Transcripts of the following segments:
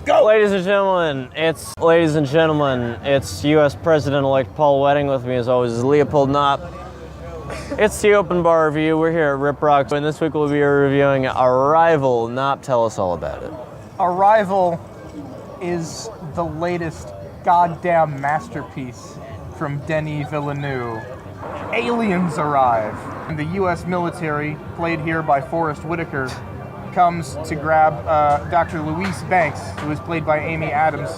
Go! Ladies and gentlemen, it's U.S. President-elect Paul Wedding. With me, as always, is Leopold Knopp. It's the Open Bar Review. We're here at Riprock, and this week we'll be reviewing Arrival. Knopp, tell us all about it. Arrival is the latest goddamn masterpiece from Denis Villeneuve. Aliens arrive, and the U.S. military, played here by Forrest Whitaker, comes to grab Dr. Louise Banks, who is played by Amy Adams,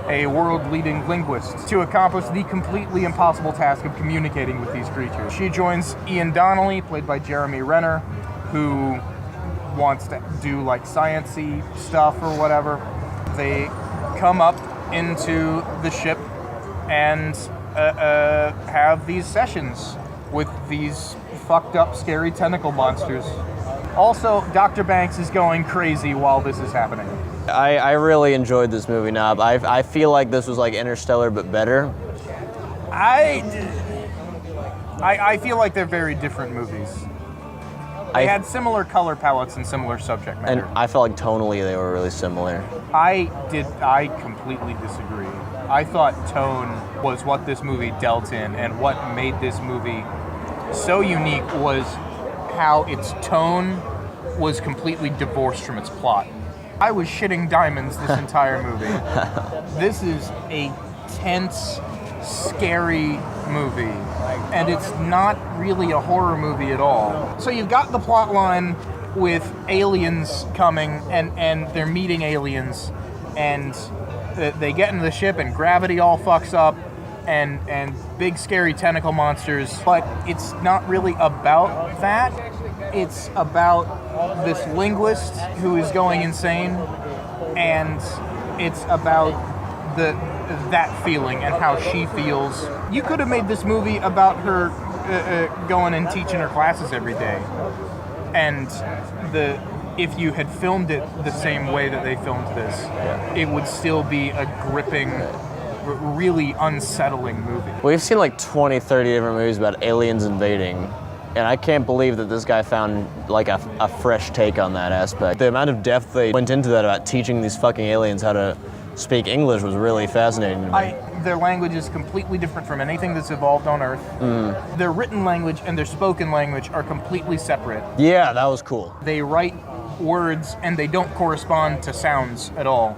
a world-leading linguist, to accomplish the completely impossible task of communicating with these creatures. She joins Ian Donnelly, played by Jeremy Renner, who wants to do like science-y stuff or whatever. They come up into the ship and have these sessions with these fucked up, scary tentacle monsters. Also, Dr. Banks is going crazy while this is happening. I really enjoyed this movie, Knob. I feel like this was like Interstellar, but better. I feel like they're very different movies. They had similar color palettes and similar subject matter. And I felt like tonally they were really similar. I completely disagree. I thought tone was what this movie dealt in, and what made this movie so unique was how its tone was completely divorced from its plot. I was shitting diamonds this entire movie. This is a tense, scary movie, and it's not really a horror movie at all. So you've got the plot line with aliens coming, and they're meeting aliens, and they get into the ship, and gravity all fucks up, and big scary tentacle monsters, but it's not really about that. It's about this linguist who is going insane, and it's about that feeling and how she feels. You could have made this movie about her going and teaching her classes every day, and if you had filmed it the same way that they filmed this, it would still be a gripping, really unsettling movie. We've seen like 20, 30 different movies about aliens invading, and I can't believe that this guy found like a fresh take on that aspect. The amount of depth they went into that about teaching these fucking aliens how to speak English was really fascinating to me. Their language is completely different from anything that's evolved on Earth. Their written language and their spoken language are completely separate. Yeah, that was cool. They write words and they don't correspond to sounds at all.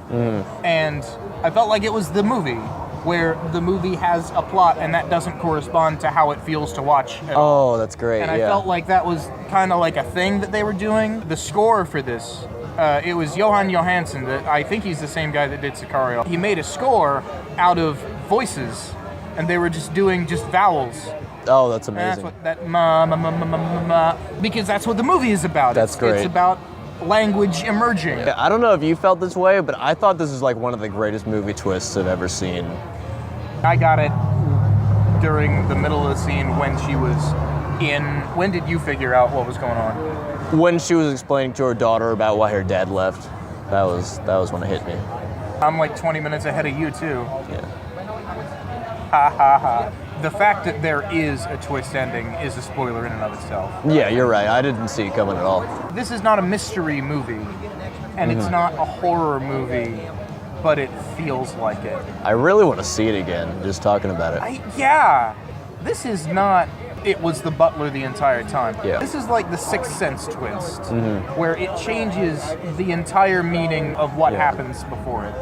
And I felt like it was the movie, where the movie has a plot and that doesn't correspond to how it feels to watch at all. Oh, that's great, and I felt like that was kind of like a thing that they were doing. The score for this, it was Johan Johansson, I think he's the same guy that did Sicario. He made a score out of voices, and they were just doing vowels. Oh, that's amazing. And that's what that ma, because that's what the movie is about. That's great. It's about language emerging. Yeah, I don't know if you felt this way, but I thought this is like one of the greatest movie twists I've ever seen. I got it during the middle of the scene when she was in. When did you figure out what was going on? When she was explaining to her daughter about why her dad left. That was when it hit me. I'm like 20 minutes ahead of you too. Yeah. Ha ha ha. The fact that there is a twist ending is a spoiler in and of itself. Yeah, you're right. I didn't see it coming at all. This is not a mystery movie, and it's not a horror movie, but it feels like it. I really want to see it again, just talking about it. This is not, it was the butler the entire time. Yeah. This is like the Sixth Sense twist, where it changes the entire meaning of what happens before it.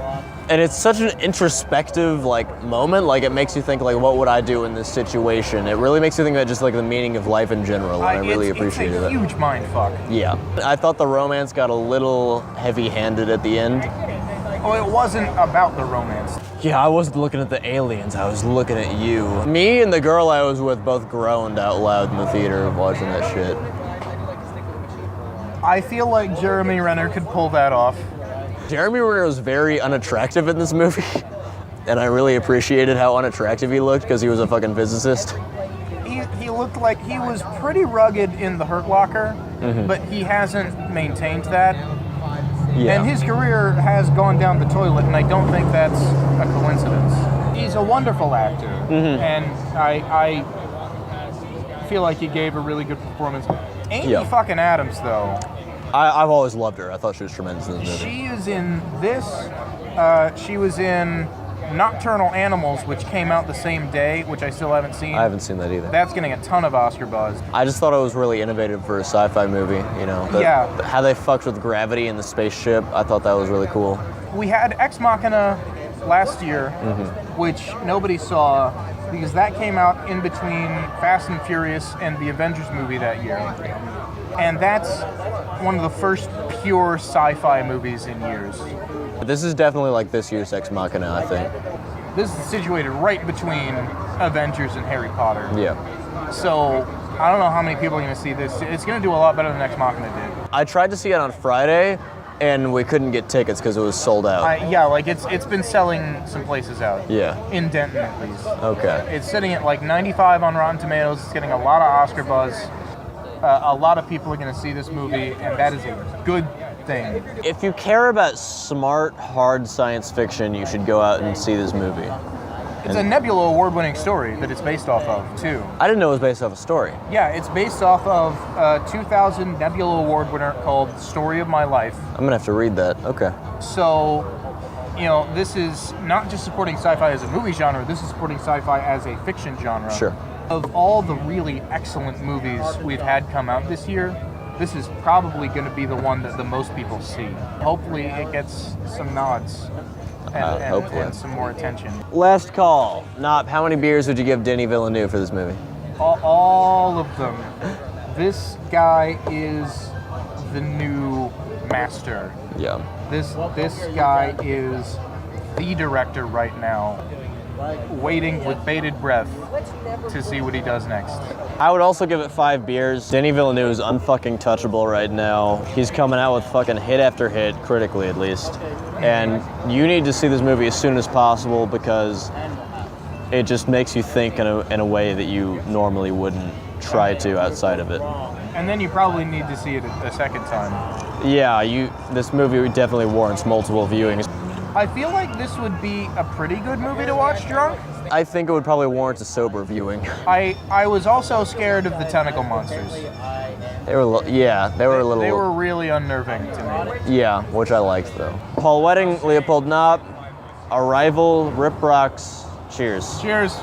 And it's such an introspective moment. Like, it makes you think what would I do in this situation? It really makes you think about just the meaning of life in general, and I really appreciated it. It's a huge mind fuck. Yeah. I thought the romance got a little heavy-handed at the end. Oh, it wasn't about the romance. Yeah, I wasn't looking at the aliens, I was looking at you. Me and the girl I was with both groaned out loud in the theater watching that shit. I feel like Jeremy Renner could pull that off. Jeremy Renner was very unattractive in this movie, and I really appreciated how unattractive he looked because he was a fucking physicist. He looked like he was pretty rugged in The Hurt Locker, but he hasn't maintained that. Yeah. And his career has gone down the toilet, and I don't think that's a coincidence. He's a wonderful actor, and I feel like he gave a really good performance. Amy fucking Adams, though. I've always loved her. I thought she was tremendous in this movie. She is in this She was in Nocturnal Animals, which came out the same day, which I still haven't seen. I haven't seen that either. That's getting a ton of Oscar buzz. I just thought it was really innovative for a sci-fi movie, you know. How they fucked with gravity in the spaceship, I thought that was really cool. We had Ex Machina last year, which nobody saw because that came out in between Fast and Furious and the Avengers movie that year. And that's one of the first pure sci-fi movies in years. This is definitely like this year's Ex Machina, I think. This is situated right between Avengers and Harry Potter. Yeah. So I don't know how many people are going to see this. It's going to do a lot better than Ex Machina did. I tried to see it on Friday, and we couldn't get tickets because it was sold out. It's been selling some places out. Yeah. In Denton, at least. Okay. It's sitting at like 95 on Rotten Tomatoes. It's getting a lot of Oscar buzz. A lot of people are going to see this movie, and that is a good thing. If you care about smart, hard science fiction, you should go out and see this movie. It's a Nebula award-winning story that it's based off of, too. I didn't know it was based off a story. Yeah, it's based off of a 2000 Nebula Award winner called Story of My Life. I'm going to have to read that. Okay. So, you know, this is not just supporting sci-fi as a movie genre, this is supporting sci-fi as a fiction genre. Sure. Of all the really excellent movies we've had come out this year, this is probably going to be the one that the most people see. Hopefully it gets some nods and some more attention. Last call. Knopp, how many beers would you give Denis Villeneuve for this movie? All of them. This guy is the new master. Yeah. This guy is the director right now, waiting with bated breath to see what he does next. I would also give it 5 beers. Denis Villeneuve is unfucking touchable right now. He's coming out with fucking hit after hit, critically at least. And you need to see this movie as soon as possible because it just makes you think in a way that you normally wouldn't try to outside of it. And then you probably need to see it a second time. Yeah, this movie definitely warrants multiple viewings. I feel like this would be a pretty good movie to watch drunk. I think it would probably warrant a sober viewing. I was also scared of the tentacle monsters. They were a little. They were really unnerving to me. Yeah, which I liked though. Paul Wedding, Leopold Knopp, Arrival, Riprocks. Cheers. Cheers.